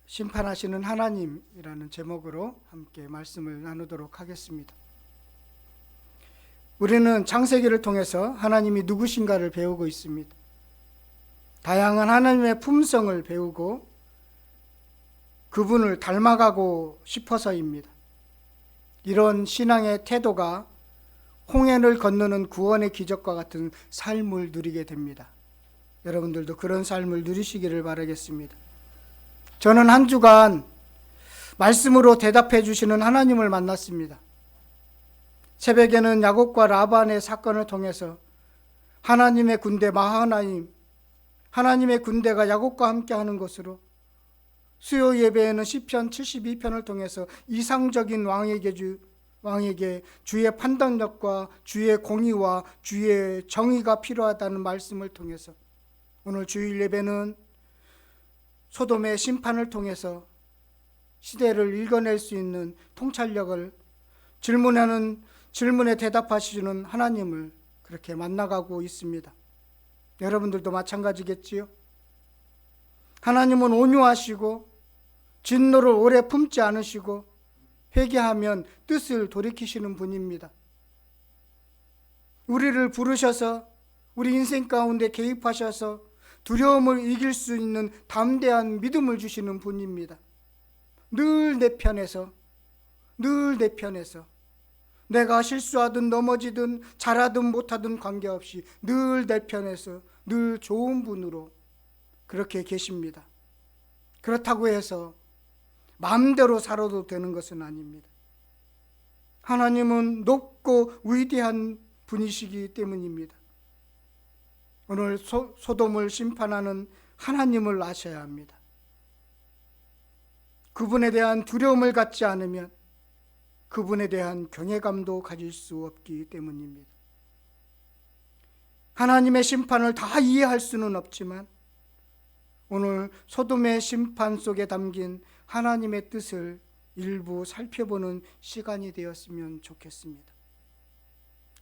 심판하시는 하나님이라는 제목으로 함께 말씀을 나누도록 하겠습니다. 우리는 창세기를 통해서 하나님이 누구신가를 배우고 있습니다. 다양한 하나님의 품성을 배우고 그분을 닮아가고 싶어서입니다. 이런 신앙의 태도가 홍해를 건너는 구원의 기적과 같은 삶을 누리게 됩니다. 여러분들도 그런 삶을 누리시기를 바라겠습니다. 저는 한 주간 말씀으로 대답해 주시는 하나님을 만났습니다. 새벽에는 야곱과 라반의 사건을 통해서 하나님의 군대 마하나임, 하나님의 군대가 야곱과 함께하는 것으로, 수요 예배에는 시편 72편을 통해서 이상적인 왕에게 주의 판단력과 주의 공의와 주의 정의가 필요하다는 말씀을 통해서, 오늘 주일 예배는 소돔의 심판을 통해서 시대를 읽어낼 수 있는 통찰력을, 질문에 대답하시는 하나님을 그렇게 만나가고 있습니다. 여러분들도 마찬가지겠지요? 하나님은 온유하시고 진노를 오래 품지 않으시고 회개하면 뜻을 돌이키시는 분입니다. 우리를 부르셔서 우리 인생 가운데 개입하셔서 두려움을 이길 수 있는 담대한 믿음을 주시는 분입니다. 늘 내 편에서 내가 실수하든 넘어지든 잘하든 못하든 관계없이 늘 내 편에서 늘 좋은 분으로 그렇게 계십니다. 그렇다고 해서 마음대로 살아도 되는 것은 아닙니다. 하나님은 높고 위대한 분이시기 때문입니다. 오늘 소돔을 심판하는 하나님을 아셔야 합니다. 그분에 대한 두려움을 갖지 않으면 그분에 대한 경외감도 가질 수 없기 때문입니다. 하나님의 심판을 다 이해할 수는 없지만 오늘 소돔의 심판 속에 담긴 하나님의 뜻을 일부 살펴보는 시간이 되었으면 좋겠습니다.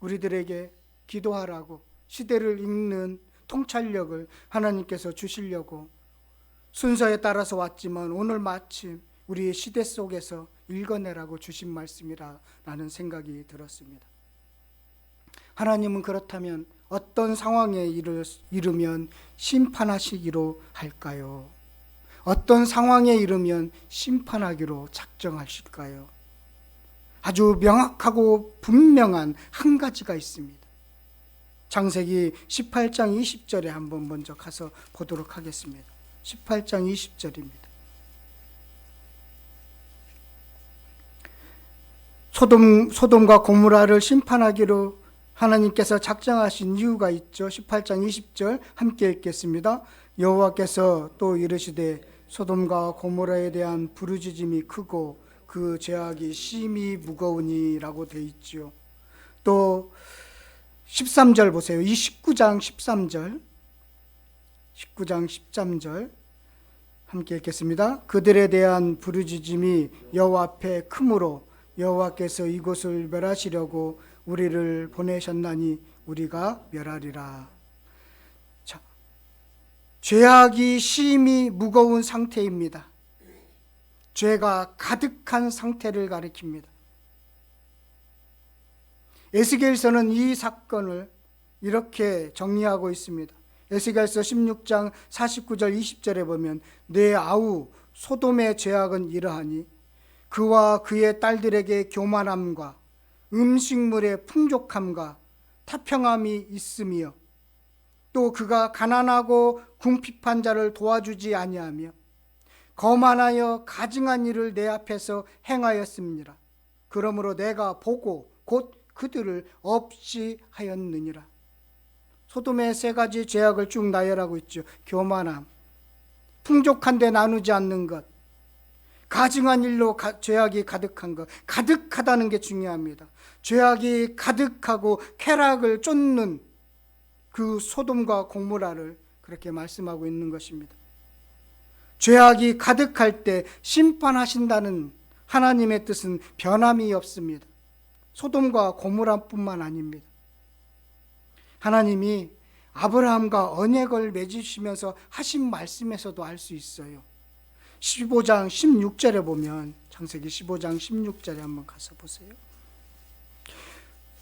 우리들에게 기도하라고 시대를 읽는 통찰력을 하나님께서 주시려고 순서에 따라서 왔지만 오늘 마침 우리의 시대 속에서 읽어내라고 주신 말씀이라는 생각이 들었습니다. 하나님은 그렇다면 어떤 상황에 이르면 심판하시기로 할까요? 어떤 상황에 이르면 심판하기로 작정하실까요? 아주 명확하고 분명한 한 가지가 있습니다. 창세기 18장 20절에 한번 먼저 가서 보도록 하겠습니다. 18장 20절입니다. 소돔과 고모라를 심판하기로 하나님께서 작정하신 이유가 있죠. 18장 20절 함께 읽겠습니다. 여호와께서 또 이르시되 소돔과 고모라에 대한 부르짖음이 크고 그 죄악이 심히 무거우니라고 되어 있죠. 또 13절 보세요. 이 19장 13절 함께 읽겠습니다. 그들에 대한 부르짖음이 여호와 앞에 크므로 여호와께서 이곳을 멸하시려고 우리를 보내셨나니 우리가 멸하리라. 자, 죄악이 심히 무거운 상태입니다. 죄가 가득한 상태를 가리킵니다. 에스겔서는 이 사건을 이렇게 정리하고 있습니다. 에스겔서 16장 49절 20절에 보면 내 아우 소돔의 죄악은 이러하니 그와 그의 딸들에게 교만함과 음식물의 풍족함과 타평함이 있으며 또 그가 가난하고 궁핍한 자를 도와주지 아니하며 거만하여 가증한 일을 내 앞에서 행하였습니다. 그러므로 내가 보고 곧 그들을 없이 하였느니라. 소돔의 세 가지 죄악을 쭉 나열하고 있죠. 교만함, 풍족한데 나누지 않는 것, 가증한 일로 죄악이 가득한 것. 가득하다는 게 중요합니다. 죄악이 가득하고 쾌락을 쫓는 그 소돔과 고모라를 그렇게 말씀하고 있는 것입니다. 죄악이 가득할 때 심판하신다는 하나님의 뜻은 변함이 없습니다. 소돔과 고모라뿐만 아닙니다. 하나님이 아브라함과 언약을 맺으시면서 하신 말씀에서도 알 수 있어요. 15장 16절에 보면, 창세기 15장 16절에 한번 가서 보세요.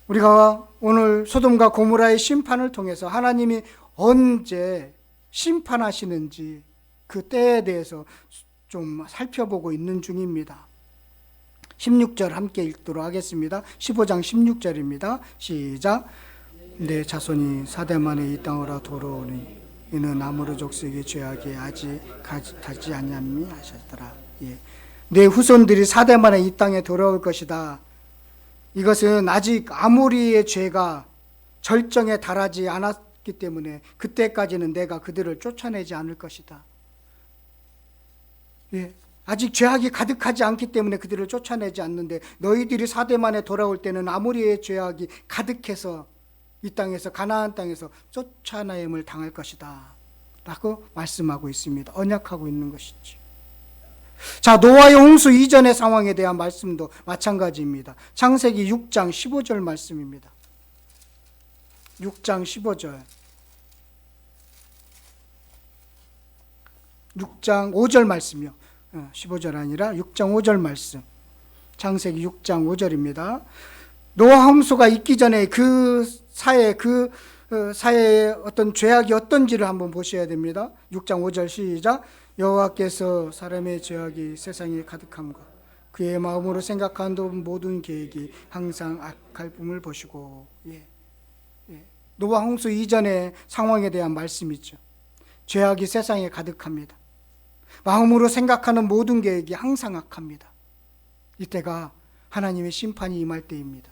우리가 오늘 소돔과 고모라의 심판을 통해서 하나님이 언제 심판하시는지 그 때에 대해서 좀 살펴보고 있는 중입니다. 16절 함께 읽도록 하겠습니다. 15장 16절입니다. 시작. 내 자손이 사대만에 이 땅으로 돌아오니 이는 아모르 족속의 죄악이 아직 가지 아니함이 하셨더라. 내 후손들이 사대만에 이 땅에 돌아올 것이다. 이것은 아직 아모리의 죄가 절정에 달하지 않았기 때문에 그때까지는 내가 그들을 쫓아내지 않을 것이다. 아직 죄악이 가득하지 않기 때문에 그들을 쫓아내지 않는데 너희들이 사대만에 돌아올 때는 아모리의 죄악이 가득해서 이 땅에서, 가나안 땅에서 쫓아내임을 당할 것이다 라고 말씀하고 있습니다. 언약하고 있는 것이죠. 자, 노아의 홍수 이전의 상황에 대한 말씀도 마찬가지입니다. 창세기 6장 15절 말씀입니다. 6장 15절. 6장 5절 말씀이요. 15절 아니라 6장 5절 말씀. 창세기 6장 5절입니다. 노아 홍수가 있기 전에 그 사회의 어떤 죄악이 어떤지를 한번 보셔야 됩니다. 6장 5절 시작. 여호와께서 사람의 죄악이 세상에 가득함과 그의 마음으로 생각하는 모든 계획이 항상 악할 뿐을 보시고. 노아 홍수 이전의 상황에 대한 말씀이죠. 죄악이 세상에 가득합니다. 마음으로 생각하는 모든 계획이 항상 악합니다. 이때가 하나님의 심판이 임할 때입니다.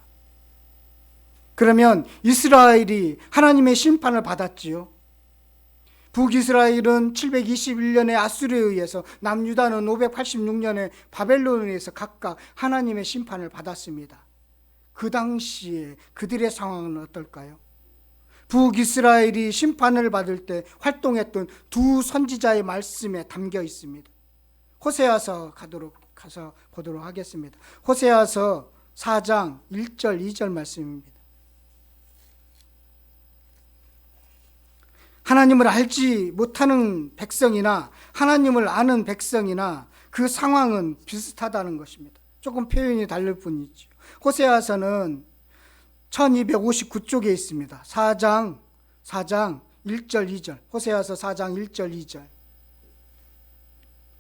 그러면 이스라엘이 하나님의 심판을 받았지요. 북이스라엘은 721년에 아수르에 의해서, 남유다는 586년에 바벨론에 의해서 각각 하나님의 심판을 받았습니다. 그 당시에 그들의 상황은 어떨까요? 북이스라엘이 심판을 받을 때 활동했던 두 선지자의 말씀에 담겨 있습니다. 호세아서 가서 보도록 하겠습니다. 호세아서 4장 1절 2절 말씀입니다. 하나님을 알지 못하는 백성이나 하나님을 아는 백성이나 그 상황은 비슷하다는 것입니다. 조금 표현이 다를 뿐이죠. 호세아서는 1259쪽에 있습니다. 4장 1절 2절. 호세아서 4장 1절 2절.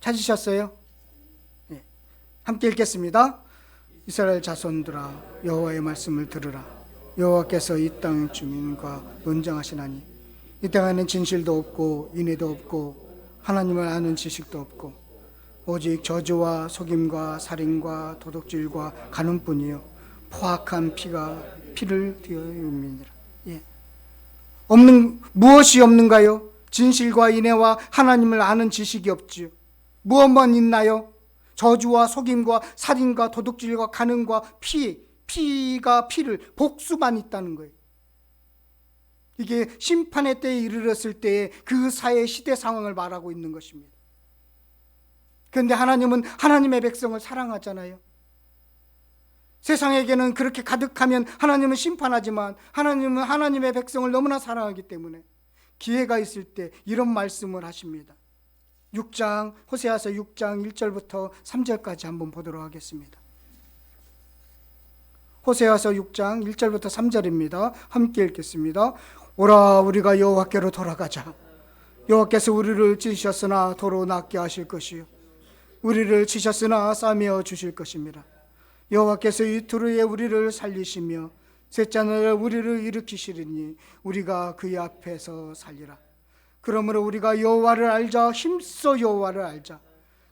찾으셨어요? 네. 함께 읽겠습니다. 이스라엘 자손들아 여호와의 말씀을 들으라. 여호와께서 이 땅 주민과 논정하시나니 이 땅에는 진실도 없고 인애도 없고 하나님을 아는 지식도 없고 오직 저주와 속임과 살인과 도둑질과 간음뿐이요 포악한 피를 띠어입니라. 무엇이 없는가요? 진실과 인애와 하나님을 아는 지식이 없지요. 무엇만 있나요? 저주와 속임과 살인과 도둑질과 간음과 피를 복수만 있다는 거예요. 이게 심판의 때에 이르렀을 때의 그 사회 시대 상황을 말하고 있는 것입니다. 그런데 하나님은 하나님의 백성을 사랑하잖아요. 세상에게는 그렇게 가득하면 하나님은 심판하지만 하나님은 하나님의 백성을 너무나 사랑하기 때문에 기회가 있을 때 이런 말씀을 하십니다. 호세아서 6장 1절부터 3절까지 한번 보도록 하겠습니다. 호세아서 6장 1절부터 3절입니다. 함께 읽겠습니다. 오라 우리가 여호와께로 돌아가자. 여호와께서 우리를 찢으셨으나 도로 낫게 하실 것이요 우리를 치셨으나 싸매어 주실 것입니다. 여호와께서 이틀 후에 우리를 살리시며 셋째 날 우리를 일으키시리니 우리가 그의 앞에서 살리라. 그러므로 우리가 여호와를 알자. 힘써 여호와를 알자.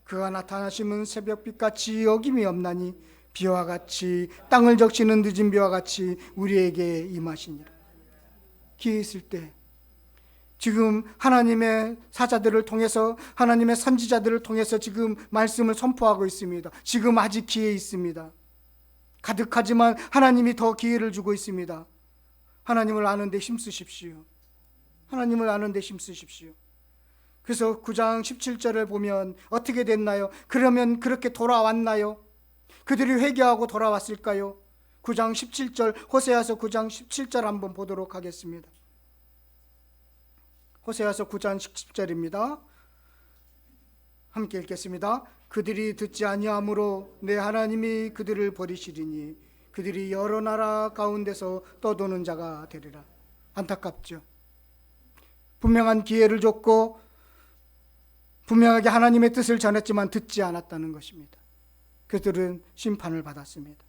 그가 나타나시면 새벽빛같이 어김이 없나니 비와 같이 땅을 적시는 늦은 비와 같이 우리에게 임하시니라. 기회 있을 때 지금 하나님의 사자들을 통해서 하나님의 선지자들을 통해서 지금 말씀을 선포하고 있습니다. 지금 아직 기회 있습니다. 가득하지만 하나님이 더 기회를 주고 있습니다. 하나님을 아는 데 힘쓰십시오. 하나님을 아는 데 힘쓰십시오. 그래서 9장 17절을 보면 어떻게 됐나요? 그러면 그렇게 돌아왔나요? 그들이 회개하고 돌아왔을까요? 9장 17절, 호세아서 9장 17절 한번 보도록 하겠습니다. 호세아서 9장 17절입니다. 함께 읽겠습니다. 그들이 듣지 아니하므로 내 하나님이 그들을 버리시리니 그들이 여러 나라 가운데서 떠도는 자가 되리라. 안타깝죠. 분명한 기회를 줬고 분명하게 하나님의 뜻을 전했지만 듣지 않았다는 것입니다. 그들은 심판을 받았습니다.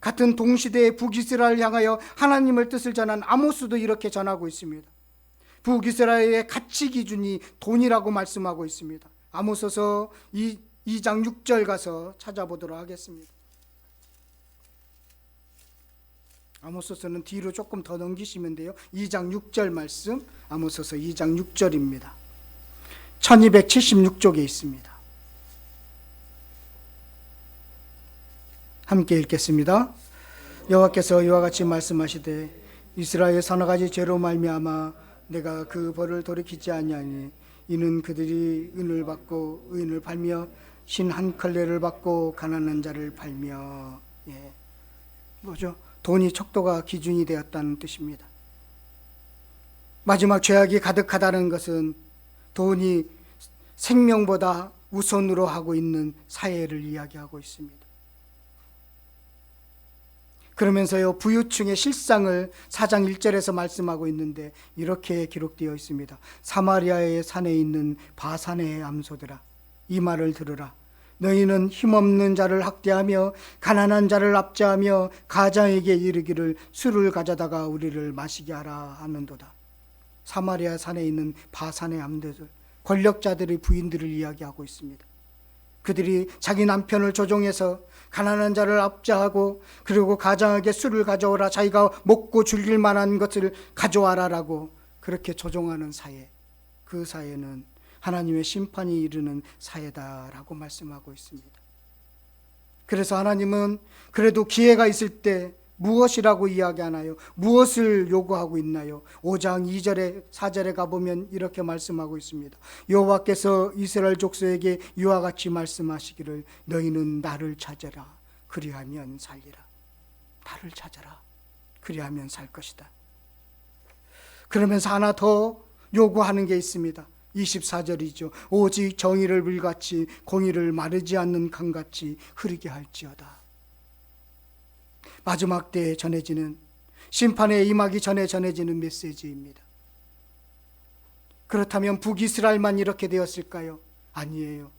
같은 동시대의 북이스라엘을 향하여 하나님의 뜻을 전한 아모스도 이렇게 전하고 있습니다. 북이스라엘의 가치 기준이 돈이라고 말씀하고 있습니다. 아모스서 2장 6절 가서 찾아보도록 하겠습니다. 아모스서는 뒤로 조금 더 넘기시면 돼요. 2장 6절 말씀, 아모스서 2장 6절입니다. 1276쪽에 있습니다. 함께 읽겠습니다. 여호와께서 이와 같이 말씀하시되 이스라엘 서너 가지 죄로 말미암아 내가 그 벌을 돌이키지 아니하니 이는 그들이 은을 받고 의인을 팔며 신 한 컬레를 받고 가난한 자를 팔며. 뭐죠? 돈이 척도가 기준이 되었다는 뜻입니다. 마지막 죄악이 가득하다는 것은 돈이 생명보다 우선으로 하고 있는 사회를 이야기하고 있습니다. 그러면서요, 부유층의 실상을 4장 1절에서 말씀하고 있는데 이렇게 기록되어 있습니다. 사마리아의 산에 있는 바산의 암소들아, 이 말을 들으라. 너희는 힘없는 자를 학대하며 가난한 자를 압제하며 가장에게 이르기를 술을 가져다가 우리를 마시게 하라 하는도다. 사마리아 산에 있는 바산의 암소들, 권력자들의 부인들을 이야기하고 있습니다. 그들이 자기 남편을 조종해서 가난한 자를 압제하고 그리고 가장에게 술을 가져오라, 자기가 먹고 즐길 만한 것을 가져와라라고 그렇게 조종하는 사회, 그 사회는 하나님의 심판이 이르는 사회다라고 말씀하고 있습니다. 그래서 하나님은 그래도 기회가 있을 때 무엇이라고 이야기하나요? 무엇을 요구하고 있나요? 5장 2절에 4절에 가보면 이렇게 말씀하고 있습니다. 여호와께서 이스라엘 족속에게 이와 같이 말씀하시기를 너희는 나를 찾아라 그리하면 살리라. 나를 찾아라 그리하면 살 것이다. 그러면서 하나 더 요구하는 게 있습니다. 24절이죠. 오직 정의를 물같이 공의를 마르지 않는 강같이 흐르게 할지어다. 마지막 때에 전해지는, 심판에 임하기 전에 전해지는 메시지입니다. 그렇다면 북이스라엘만 이렇게 되었을까요? 아니에요.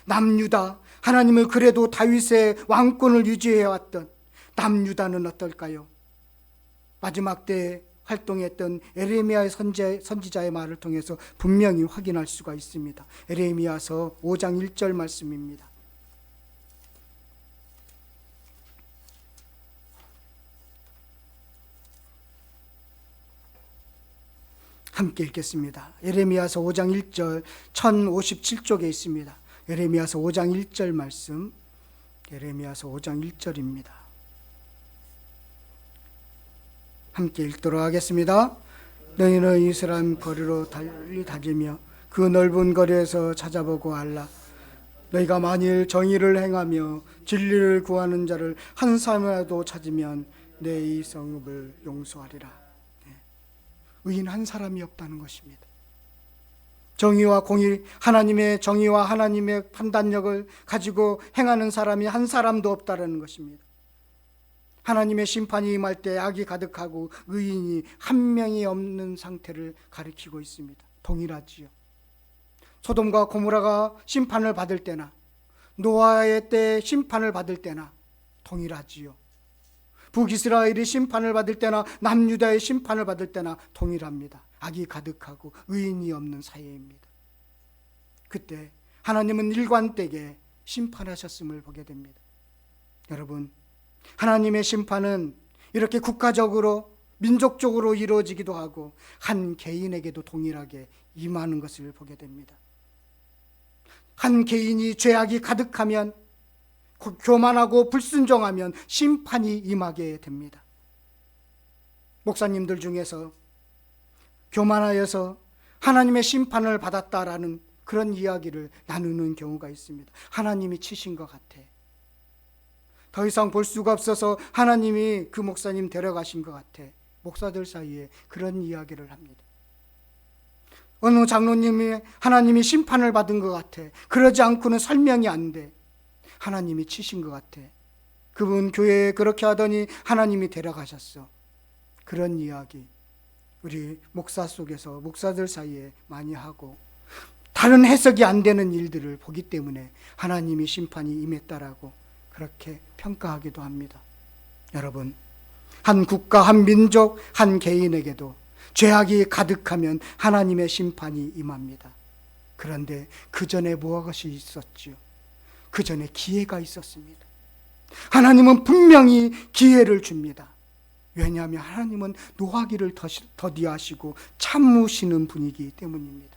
남유다, 하나님을 그래도 다윗의 왕권을 유지해왔던 남유다는 어떨까요? 마지막 때에 활동했던 에레미야의 선지자의 말을 통해서 분명히 확인할 수가 있습니다. 에레미야서 5장 1절 말씀입니다. 함께 읽겠습니다. 에레미야서 5장 1절 1057쪽에 있습니다. 에레미야서 5장 1절 말씀, 에레미야서 5장 1절입니다. 함께 읽도록 하겠습니다. 너희는 이스라엘 거리로 달리 다니며 그 넓은 거리에서 찾아보고 알라. 너희가 만일 정의를 행하며 진리를 구하는 자를 한 사람이라도 찾으면 내 이 성읍을 용서하리라. 의인 한 사람이 없다는 것입니다. 정의와 공의, 하나님의 정의와 하나님의 판단력을 가지고 행하는 사람이 한 사람도 없다는 것입니다. 하나님의 심판이 임할 때 악이 가득하고 의인이 한 명이 없는 상태를 가리키고 있습니다. 동일하지요. 소돔과 고모라가 심판을 받을 때나 노아의 때 심판을 받을 때나 동일하지요. 북이스라엘이 심판을 받을 때나 남유다의 심판을 받을 때나 동일합니다. 악이 가득하고 의인이 없는 사회입니다. 그때 하나님은 일관되게 심판하셨음을 보게 됩니다. 여러분, 하나님의 심판은 이렇게 국가적으로 민족적으로 이루어지기도 하고 한 개인에게도 동일하게 임하는 것을 보게 됩니다. 한 개인이 죄악이 가득하면, 교만하고 불순종하면 심판이 임하게 됩니다. 목사님들 중에서 교만하여서 하나님의 심판을 받았다라는 그런 이야기를 나누는 경우가 있습니다. 하나님이 치신 것 같아. 더 이상 볼 수가 없어서 하나님이 그 목사님 데려가신 것 같아. 목사들 사이에 그런 이야기를 합니다. 어느 장로님이 하나님이 심판을 받은 것 같아. 그러지 않고는 설명이 안 돼. 하나님이 치신 것 같아. 그분 교회에 그렇게 하더니 하나님이 데려가셨어. 그런 이야기 우리 목사 속에서, 목사들 사이에 많이 하고, 다른 해석이 안 되는 일들을 보기 때문에 하나님이 심판이 임했다라고 그렇게 평가하기도 합니다. 여러분, 한 국가, 한 민족, 한 개인에게도 죄악이 가득하면 하나님의 심판이 임합니다. 그런데 그 전에 무엇이 있었지요? 그 전에 기회가 있었습니다. 하나님은 분명히 기회를 줍니다. 왜냐하면 하나님은 노하기를 더디하시고 참으시는 분이기 때문입니다.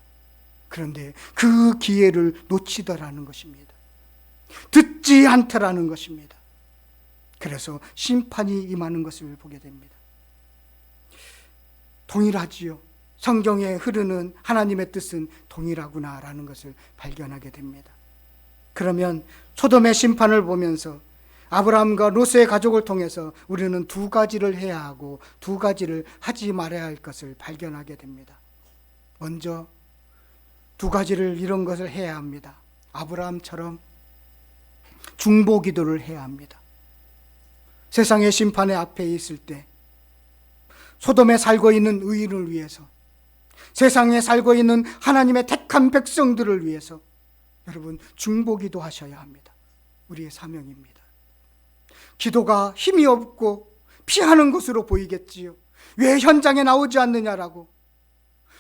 그런데 그 기회를 놓치더라는 것입니다. 듣지 않더라는 것입니다. 그래서 심판이 임하는 것을 보게 됩니다. 동일하지요. 성경에 흐르는 하나님의 뜻은 동일하구나라는 것을 발견하게 됩니다. 그러면 소돔의 심판을 보면서 아브라함과 롯의 가족을 통해서 우리는 두 가지를 해야 하고 두 가지를 하지 말아야 할 것을 발견하게 됩니다. 먼저 두 가지를, 이런 것을 해야 합니다. 아브라함처럼 중보기도를 해야 합니다. 세상의 심판의 앞에 있을 때 소돔에 살고 있는 의인을 위해서, 세상에 살고 있는 하나님의 택한 백성들을 위해서 여러분 중보기도 하셔야 합니다. 우리의 사명입니다. 기도가 힘이 없고 피하는 것으로 보이겠지요. 왜 현장에 나오지 않느냐라고,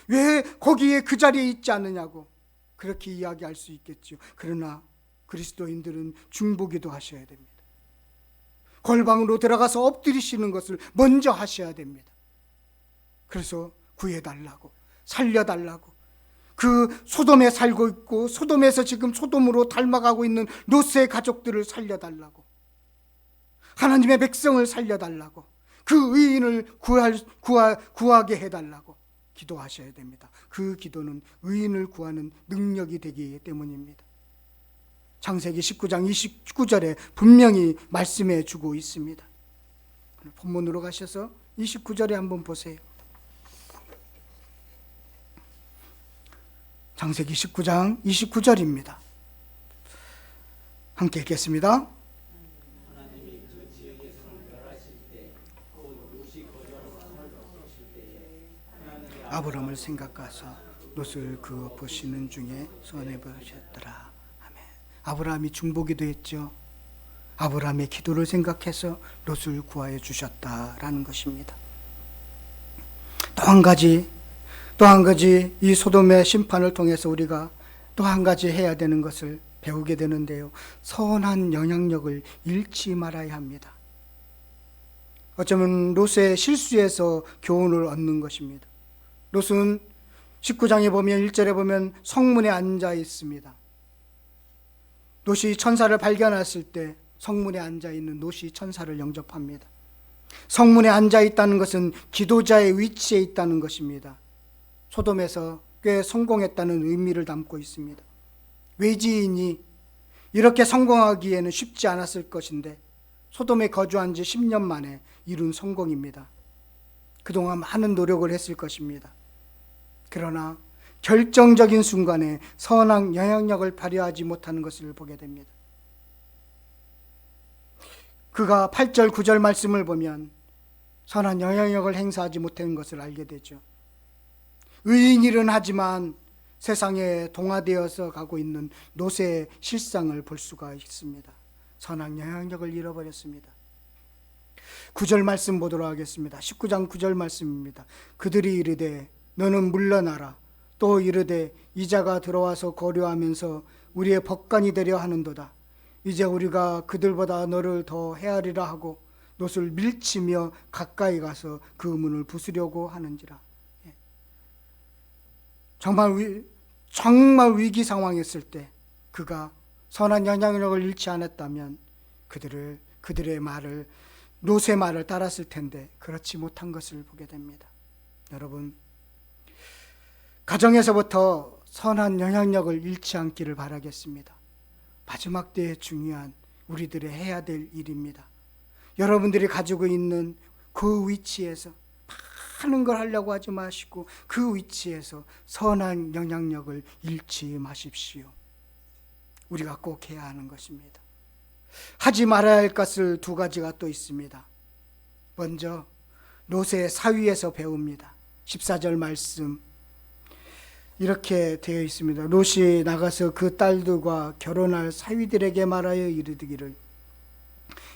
왜 거기에 그 자리에 있지 않느냐고 그렇게 이야기할 수 있겠지요. 그러나 그리스도인들은 중보기도 하셔야 됩니다. 골방으로 들어가서 엎드리시는 것을 먼저 하셔야 됩니다. 그래서 구해달라고, 살려달라고, 그 소돔에 살고 있고 소돔에서 지금 소돔으로 닮아가고 있는 롯의 가족들을 살려달라고, 하나님의 백성을 살려달라고, 그 의인을 구하게 해달라고 기도하셔야 됩니다. 그 기도는 의인을 구하는 능력이 되기 때문입니다. 창세기 19장 29절에 분명히 말씀해 주고 있습니다. 본문으로 가셔서 29절에 한번 보세요. 창세기 19장 29절입니다. 함께 읽겠습니다. 아브라함을 생각하사 롯을 그 보시는 중에 손해 보셨더라. 아멘. 아브라함이 중보기도 했죠. 아브라함의 기도를 생각해서 롯을 구하여 주셨다라는 것입니다. 또 한 가지 이 소돔의 심판을 통해서 우리가 또 한 가지 해야 되는 것을 배우게 되는데요. 선한 영향력을 잃지 말아야 합니다. 어쩌면 롯의 실수에서 교훈을 얻는 것입니다. 롯은 19장에 보면 1절에 보면 성문에 앉아 있습니다. 롯이 천사를 발견했을 때 성문에 앉아 있는 롯이 천사를 영접합니다. 성문에 앉아 있다는 것은 기도자의 위치에 있다는 것입니다. 소돔에서 꽤 성공했다는 의미를 담고 있습니다. 외지인이 이렇게 성공하기에는 쉽지 않았을 것인데 소돔에 거주한 지 10년 만에 이룬 성공입니다. 그동안 많은 노력을 했을 것입니다. 그러나 결정적인 순간에 선한 영향력을 발휘하지 못하는 것을 보게 됩니다. 그가 8절 9절 말씀을 보면 선한 영향력을 행사하지 못한 것을 알게 되죠. 의인일은 하지만 세상에 동화되어서 가고 있는 롯의 실상을 볼 수가 있습니다. 선한 영향력을 잃어버렸습니다. 9절 말씀 보도록 하겠습니다. 19장 9절 말씀입니다. 그들이 이르되 너는 물러나라. 또 이르되 이자가 들어와서 거류하면서 우리의 법관이 되려 하는도다. 이제 우리가 그들보다 너를 더 헤아리라 하고 롯을 밀치며 가까이 가서 그 문을 부수려고 하는지라. 정말 위기 상황이었을 때 그가 선한 영향력을 잃지 않았다면 그들의 말을, 롯의 말을 따랐을 텐데 그렇지 못한 것을 보게 됩니다. 여러분, 가정에서부터 선한 영향력을 잃지 않기를 바라겠습니다. 마지막 때에 중요한 우리들의 해야 될 일입니다. 여러분들이 가지고 있는 그 위치에서 하는 걸 하려고 하지 마시고 그 위치에서 선한 영향력을 잃지 마십시오. 우리가 꼭 해야 하는 것입니다. 하지 말아야 할 것을 두 가지가 또 있습니다. 먼저 롯의 사위에서 배웁니다. 14절 말씀 이렇게 되어 있습니다. 롯이 나가서 그 딸들과 결혼할 사위들에게 말하여 이르기를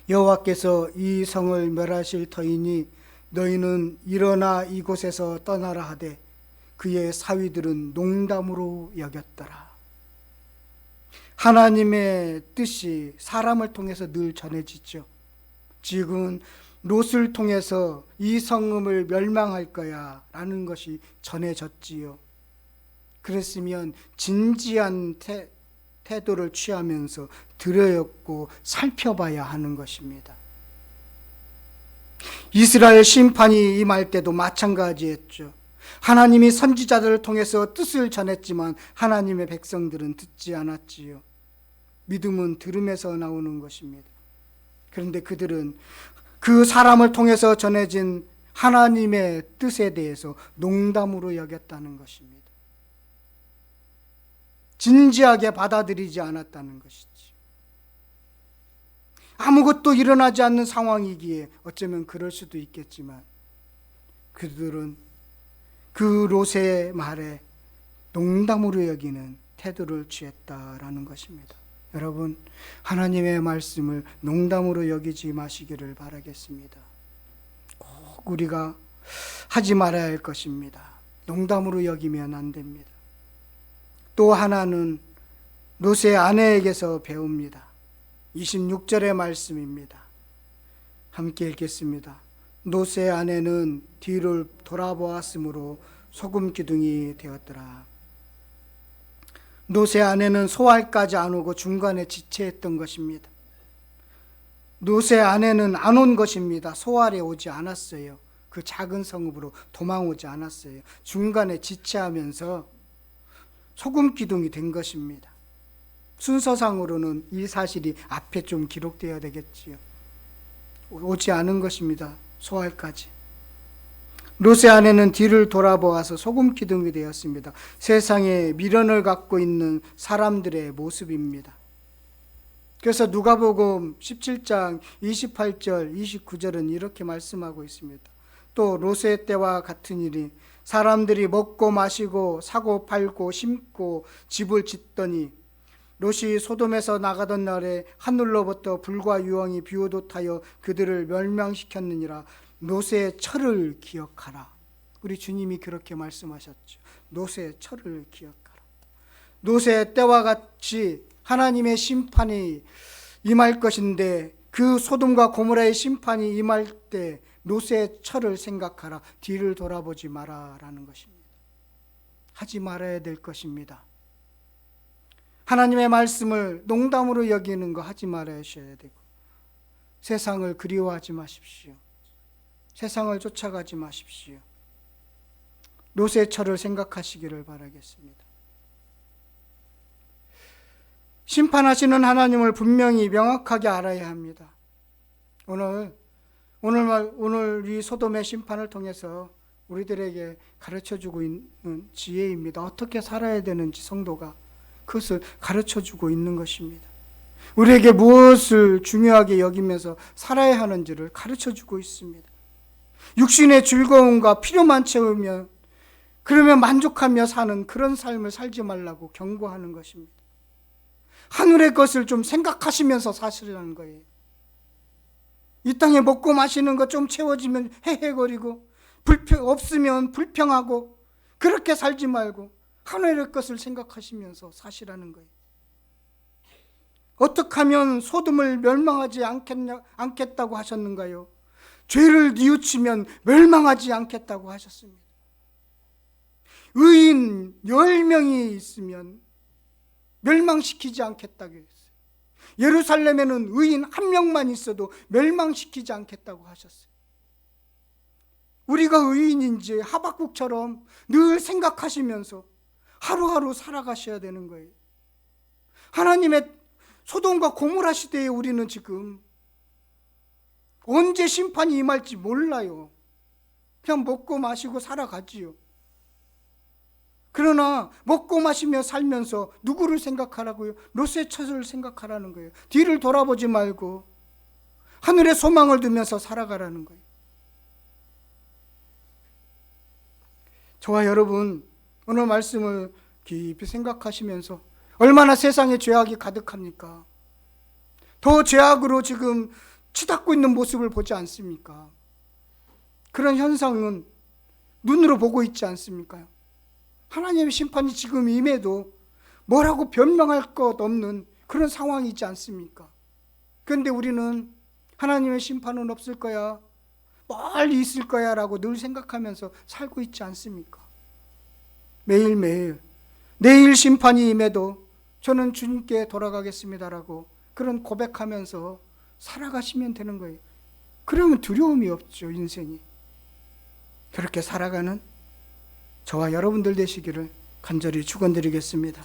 여호와께서 이 성을 멸하실 터이니 너희는 일어나 이곳에서 떠나라 하되 그의 사위들은 농담으로 여겼더라. 하나님의 뜻이 사람을 통해서 늘 전해지죠. 지금 롯을 통해서 이 성읍을 멸망할 거야 라는 것이 전해졌지요. 그랬으면 진지한 태도를 취하면서 들여놓고 살펴봐야 하는 것입니다. 이스라엘 심판이 임할 때도 마찬가지였죠. 하나님이 선지자들을 통해서 뜻을 전했지만 하나님의 백성들은 듣지 않았지요. 믿음은 들음에서 나오는 것입니다. 그런데 그들은 그 사람을 통해서 전해진 하나님의 뜻에 대해서 농담으로 여겼다는 것입니다. 진지하게 받아들이지 않았다는 것이지. 아무것도 일어나지 않는 상황이기에 어쩌면 그럴 수도 있겠지만 그들은 그 롯의 말에 농담으로 여기는 태도를 취했다라는 것입니다. 여러분, 하나님의 말씀을 농담으로 여기지 마시기를 바라겠습니다. 꼭 우리가 하지 말아야 할 것입니다. 농담으로 여기면 안 됩니다. 또 하나는 롯의 아내에게서 배웁니다. 26절의 말씀입니다. 함께 읽겠습니다. 롯의 아내는 뒤를 돌아보았으므로 소금 기둥이 되었더라. 롯의 아내는 소알까지 안 오고 중간에 지체했던 것입니다. 롯의 아내는 안 온 것입니다. 소알에 오지 않았어요. 그 작은 성읍으로 도망오지 않았어요. 중간에 지체하면서 소금 기둥이 된 것입니다. 순서상으로는 이 사실이 앞에 좀 기록되어야 되겠지요. 오지 않은 것입니다. 소알까지. 롯의 아내는 뒤를 돌아보아서 소금 기둥이 되었습니다. 세상에 미련을 갖고 있는 사람들의 모습입니다. 그래서 누가복음 17장 28절 29절은 이렇게 말씀하고 있습니다. 또 롯의 때와 같은 일이 사람들이 먹고 마시고 사고 팔고 심고 집을 짓더니 롯이 소돔에서 나가던 날에 하늘로부터 불과 유황이 비오듯하여 그들을 멸망시켰느니라. 롯의 철을 기억하라. 우리 주님이 그렇게 말씀하셨죠. 롯의 철을 기억하라. 롯의 때와 같이 하나님의 심판이 임할 것인데 그 소돔과 고모라의 심판이 임할 때 롯의 철을 생각하라. 뒤를 돌아보지 마라라는 것입니다. 하지 말아야 될 것입니다. 하나님의 말씀을 농담으로 여기는 거 하지 말아야 되고 세상을 그리워하지 마십시오. 세상을 쫓아가지 마십시오. 롯의 철을 생각하시기를 바라겠습니다. 심판하시는 하나님을 분명히 명확하게 알아야 합니다. 오늘 이 소돔의 심판을 통해서 우리들에게 가르쳐주고 있는 지혜입니다. 어떻게 살아야 되는지 성도가 그것을 가르쳐주고 있는 것입니다. 우리에게 무엇을 중요하게 여기면서 살아야 하는지를 가르쳐주고 있습니다. 육신의 즐거움과 필요만 채우면 그러면 만족하며 사는 그런 삶을 살지 말라고 경고하는 것입니다. 하늘의 것을 좀 생각하시면서 사시라는 거예요. 이 땅에 먹고 마시는 것 좀 채워지면 헤헤거리고 없으면 불평하고 그렇게 살지 말고 하늘의 것을 생각하시면서 사시라는 거예요. 어떻게 하면 소돔을 멸망하지 않겠다고 하셨는가요? 죄를 뉘우치면 멸망하지 않겠다고 하셨습니다. 의인 10명이 있으면 멸망시키지 않겠다고 했어요. 예루살렘에는 의인 1명만 있어도 멸망시키지 않겠다고 하셨어요. 우리가 의인인지 하박국처럼 늘 생각하시면서 하루하루 살아가셔야 되는 거예요. 하나님의 소돔과 고모라 시대에 우리는 지금 언제 심판이 임할지 몰라요. 그냥 먹고 마시고 살아가지요. 그러나 먹고 마시며 살면서 누구를 생각하라고요? 롯의 처소를 생각하라는 거예요. 뒤를 돌아보지 말고 하늘에 소망을 두면서 살아가라는 거예요. 저와 여러분, 오늘 말씀을 깊이 생각하시면서 얼마나 세상에 죄악이 가득합니까? 더 죄악으로 지금 치닫고 있는 모습을 보지 않습니까? 그런 현상은 눈으로 보고 있지 않습니까? 하나님의 심판이 지금 임해도 뭐라고 변명할 것 없는 그런 상황이 있지 않습니까? 그런데 우리는 하나님의 심판은 없을 거야, 멀리 있을 거야 라고 늘 생각하면서 살고 있지 않습니까? 매일매일 내일 심판이 임해도 저는 주님께 돌아가겠습니다라고 그런 고백하면서 살아가시면 되는 거예요. 그러면 두려움이 없죠, 인생이. 그렇게 살아가는 저와 여러분들 되시기를 간절히 축원드리겠습니다.